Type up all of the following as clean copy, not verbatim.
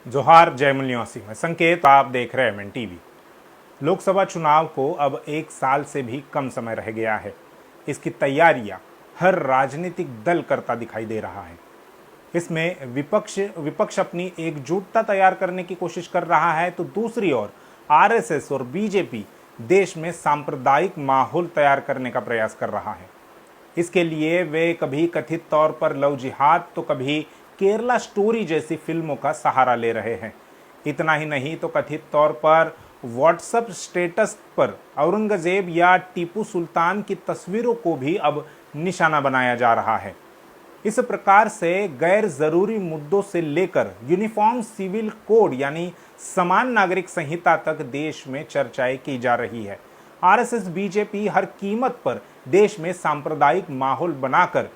जोहार जय मूल्यों में संकेत आप देख रहे हैं एमएन टीवी। लोकसभा चुनाव को अब एक साल से भी कम समय रह गया है। इसकी तैयारियां हर राजनीतिक दल करता दिखाई दे रहा है। इसमें विपक्ष अपनी एकजुटता तैयार करने की कोशिश कर रहा है, तो दूसरी ओर आरएसएस और बीजेपी देश में सांप्रदायिक माहौल तैयार करने का प्रयास कर रहा है। इसके लिए वे कभी कथित तौर पर लव जिहाद तो कभी केरला स्टोरी जैसी फिल्मों का सहारा ले रहे हैं। इतना ही नहीं तो कथित तौर पर व्हाट्सएप स्टेटस पर औरंगजेब या टीपू सुल्तान की तस्वीरों को भी अब निशाना बनाया जा रहा है। इस प्रकार से गैर जरूरी मुद्दों से लेकर यूनिफॉर्म सिविल कोड यानी समान नागरिक संहिता तक देश में चर्चाएं की जा रही है। आरएसएस बीजेपी हर कीमत पर देश में सांप्रदायिक माहौल बनाकर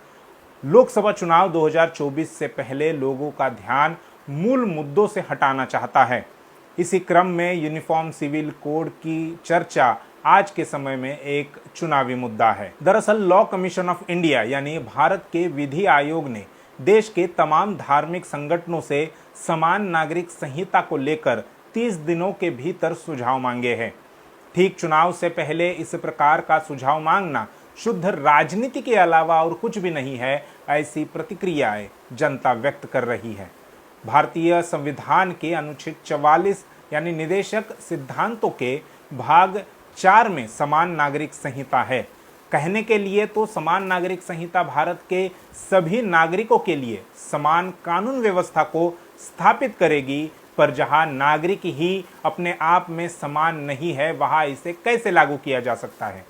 लोकसभा चुनाव 2024 से पहले लोगों का ध्यान मूल मुद्दों से हटाना चाहता है। इसी क्रम में यूनिफॉर्म सिविल कोड की चर्चा आज के समय में एक चुनावी मुद्दा है। दरअसल लॉ कमीशन ऑफ इंडिया यानी भारत के विधि आयोग ने देश के तमाम धार्मिक संगठनों से समान नागरिक संहिता को लेकर 30 दिनों के भीतर सुझाव मांगे हैं। ठीक चुनाव से पहले इस प्रकार का सुझाव मांगना शुद्ध राजनीति के अलावा और कुछ भी नहीं है, ऐसी प्रतिक्रियाएं जनता व्यक्त कर रही है। भारतीय संविधान के अनुच्छेद 44 यानी निदेशक सिद्धांतों के भाग 4 में समान नागरिक संहिता है। कहने के लिए तो समान नागरिक संहिता भारत के सभी नागरिकों के लिए समान कानून व्यवस्था को स्थापित करेगी, पर जहां नागरिक ही अपने आप में समान नहीं है, वहां इसे कैसे लागू किया जा सकता है।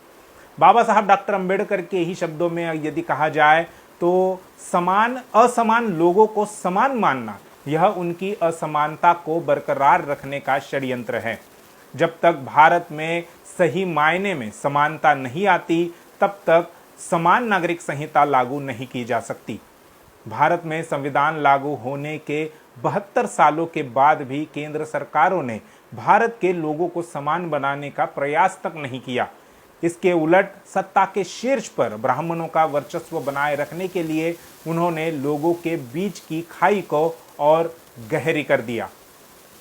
बाबा साहब डॉक्टर अंबेडकर के ही शब्दों में यदि कहा जाए तो असमान लोगों को समान मानना यह उनकी असमानता को बरकरार रखने का षड्यंत्र है। जब तक भारत में सही मायने में समानता नहीं आती, तब तक समान नागरिक संहिता लागू नहीं की जा सकती। भारत में संविधान लागू होने के 72 सालों के बाद भी केंद्र सरकारों ने भारत के लोगों को समान बनाने का प्रयास तक नहीं किया। इसके उलट सत्ता के शीर्ष पर ब्राह्मणों का वर्चस्व बनाए रखने के लिए उन्होंने लोगों के बीच की खाई को और गहरी कर दिया।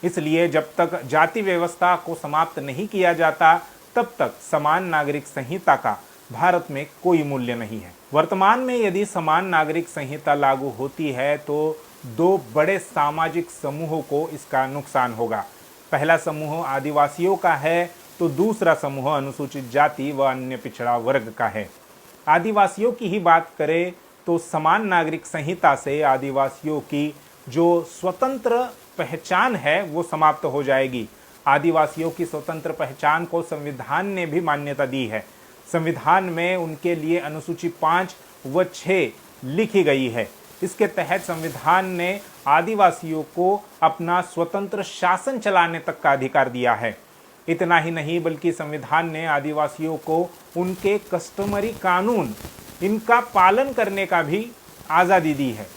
इसलिए जब तक जाति व्यवस्था को समाप्त नहीं किया जाता, तब तक समान नागरिक संहिता का भारत में कोई मूल्य नहीं है। वर्तमान में यदि समान नागरिक संहिता लागू होती है तो दो बड़े सामाजिक समूहों को इसका नुकसान होगा। पहला समूह आदिवासियों का है, तो दूसरा समूह अनुसूचित जाति व अन्य पिछड़ा वर्ग का है। आदिवासियों की ही बात करें तो समान नागरिक संहिता से आदिवासियों की जो स्वतंत्र पहचान है वो समाप्त हो जाएगी। आदिवासियों की स्वतंत्र पहचान को संविधान ने भी मान्यता दी है। संविधान में उनके लिए अनुसूची 5 व 6 लिखी गई है। इसके तहत संविधान ने आदिवासियों को अपना स्वतंत्र शासन चलाने तक का अधिकार दिया है। इतना ही नहीं बल्कि संविधान ने आदिवासियों को उनके कस्टमरी कानून इनका पालन करने का भी आज़ादी दी है।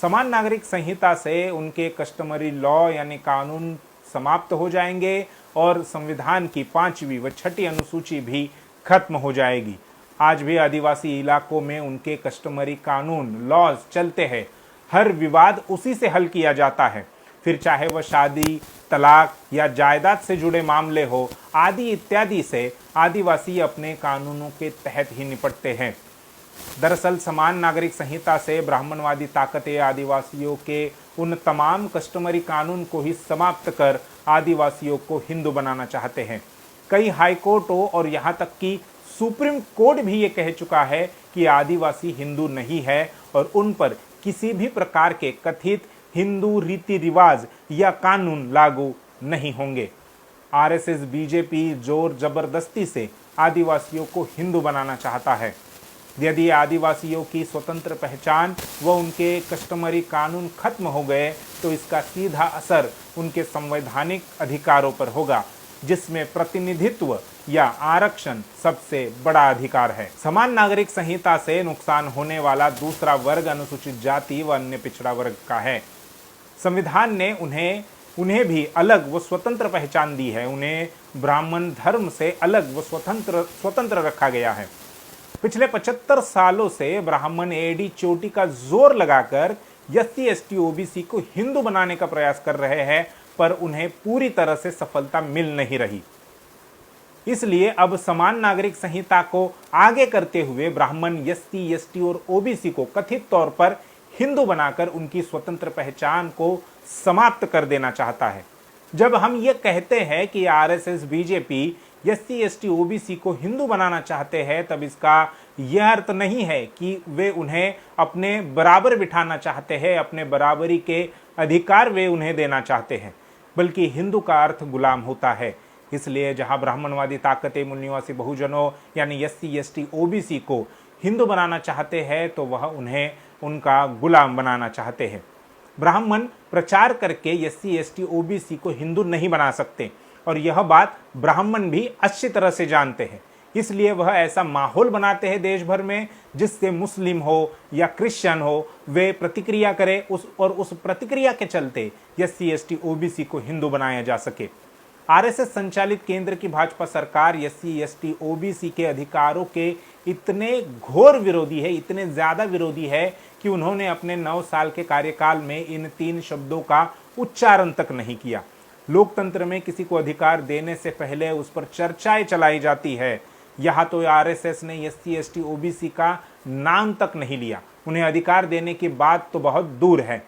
समान नागरिक संहिता से उनके कस्टमरी लॉ यानी कानून समाप्त हो जाएंगे और संविधान की 5वीं व 6ठी अनुसूची भी खत्म हो जाएगी। आज भी आदिवासी इलाकों में उनके कस्टमरी कानून लॉज चलते हैं। हर विवाद उसी से हल किया जाता है, फिर चाहे वह शादी, तलाक या जायदाद से जुड़े मामले हो आदि इत्यादि से आदिवासी अपने कानूनों के तहत ही निपटते हैं। दरअसल समान नागरिक संहिता से ब्राह्मणवादी ताकतें आदिवासियों के उन तमाम कस्टमरी कानून को ही समाप्त कर आदिवासियों को हिंदू बनाना चाहते हैं। कई हाईकोर्टों और यहाँ तक कि सुप्रीम कोर्ट भी ये कह चुका है कि आदिवासी हिंदू नहीं है और उन पर किसी भी प्रकार के कथित हिंदू रीति रिवाज या कानून लागू नहीं होंगे। आरएसएस बीजेपी जोर जबरदस्ती से आदिवासियों को हिंदू बनाना चाहता है। यदि आदिवासियों की स्वतंत्र पहचान व उनके कस्टमरी कानून खत्म हो गए तो इसका सीधा असर उनके संवैधानिक अधिकारों पर होगा, जिसमें प्रतिनिधित्व या आरक्षण सबसे बड़ा अधिकार है। समान नागरिक संहिता से नुकसान होने वाला दूसरा वर्ग अनुसूचित जाति व अन्य पिछड़ा वर्ग का है। संविधान ने उन्हें भी अलग व स्वतंत्र पहचान दी है। उन्हें ब्राह्मण धर्म से अलग व स्वतंत्र रखा गया है। पिछले 75 सालों से ब्राह्मण एड़ी चोटी का जोर लगाकर SC ST OBC को हिंदू बनाने का प्रयास कर रहे हैं, पर उन्हें पूरी तरह से सफलता मिल नहीं रही। इसलिए अब समान नागरिक संहिता को आगे करते हुए ब्राह्मण, SC ST और OBC को कथित तौर पर हिंदू बनाकर उनकी स्वतंत्र पहचान को समाप्त कर देना चाहता है। जब हम ये कहते हैं कि RSS BJP SC ST OBC को हिंदू बनाना चाहते हैं, तब इसका यह अर्थ नहीं है कि वे उन्हें अपने बराबर बिठाना चाहते हैं, अपने बराबरी के अधिकार वे उन्हें देना चाहते हैं, बल्कि हिंदू का अर्थ गुलाम होता है। इसलिए जहां ब्राह्मणवादी ताकतें मूल निवासी बहुजनों यानी SC ST OBC को हिंदू बनाना चाहते हैं, तो वह उन्हें उनका गुलाम बनाना चाहते हैं। ब्राह्मण प्रचार करके SC ST OBC को हिंदू नहीं बना सकते, और यह बात ब्राह्मण भी अच्छी तरह से जानते हैं। इसलिए वह ऐसा माहौल बनाते हैं देश भर में जिससे मुस्लिम हो या क्रिश्चियन हो वे प्रतिक्रिया करें, उस प्रतिक्रिया के चलते SC ST OBC को हिंदू बनाया जा सके। RSS संचालित केंद्र की भाजपा सरकार SC ST OBC के अधिकारों के इतने घोर विरोधी है, इतने ज्यादा विरोधी है कि उन्होंने अपने 9 साल के कार्यकाल में इन 3 शब्दों का उच्चारण तक नहीं किया। लोकतंत्र में किसी को अधिकार देने से पहले उस पर चर्चाएं चलाई जाती है। यहाँ तो RSS ने SC ST OBC का नाम तक नहीं लिया, उन्हें अधिकार देने की बात तो बहुत दूर है।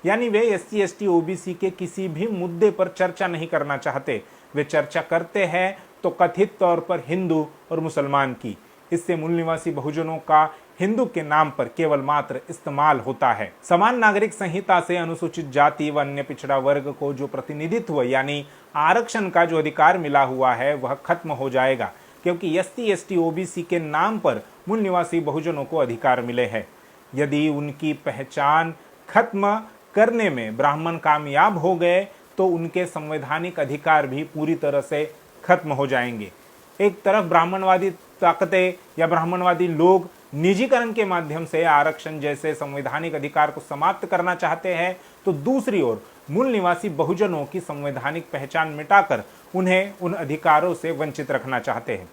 यानी वे SC ST OBC के किसी भी मुद्दे पर चर्चा नहीं करना चाहते। वे चर्चा करते हैं तो कथित तौर पर हिंदू और मुसलमान की। इससे मूल निवासी बहुजनों का हिंदू के नाम पर केवल मात्र इस्तेमाल होता है। समान नागरिक संहिता से अनुसूचित जाति व अन्य पिछड़ा वर्ग को जो प्रतिनिधित्व यानी आरक्षण का जो अधिकार मिला हुआ है वह खत्म हो जाएगा, क्योंकि SC ST OBC के नाम पर मूल निवासी बहुजनों को अधिकार मिले हैं। यदि उनकी पहचान खत्म करने में ब्राह्मण कामयाब हो गए तो उनके संवैधानिक अधिकार भी पूरी तरह से खत्म हो जाएंगे। एक तरफ ब्राह्मणवादी ताकतें या ब्राह्मणवादी लोग निजीकरण के माध्यम से आरक्षण जैसे संवैधानिक अधिकार को समाप्त करना चाहते हैं, तो दूसरी ओर मूल निवासी बहुजनों की संवैधानिक पहचान मिटाकर उन्हें उन अधिकारों से वंचित रखना चाहते हैं।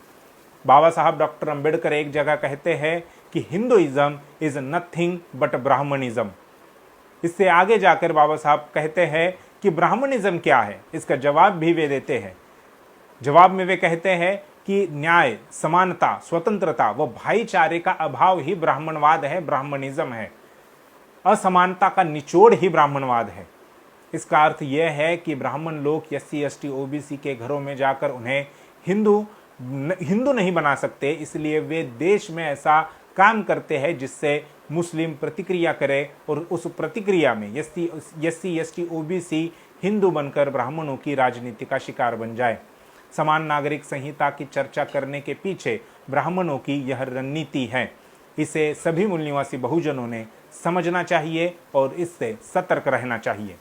बाबा साहब डॉक्टर अंबेडकर एक जगह कहते हैं कि Hinduism is nothing but Brahmanism. इससे आगे जाकर बाबा साहब कहते हैं कि ब्राह्मणिज्म क्या है, इसका जवाब भी वे देते हैं। जवाब में वे कहते हैं कि न्याय, समानता, स्वतंत्रता व भाईचारे का अभाव ही ब्राह्मणवाद है, ब्राह्मणिज्म है। असमानता का निचोड़ ही ब्राह्मणवाद है। इसका अर्थ यह है कि ब्राह्मण लोग SC ST OBC के घरों में जाकर उन्हें हिंदू नहीं बना सकते, इसलिए वे देश में ऐसा काम करते हैं जिससे मुस्लिम प्रतिक्रिया करे और उस प्रतिक्रिया में SC ST OBC हिंदू बनकर ब्राह्मणों की राजनीति का शिकार बन जाए। समान नागरिक संहिता की चर्चा करने के पीछे ब्राह्मणों की यह रणनीति है। इसे सभी मूल निवासी बहुजनों ने समझना चाहिए और इससे सतर्क रहना चाहिए।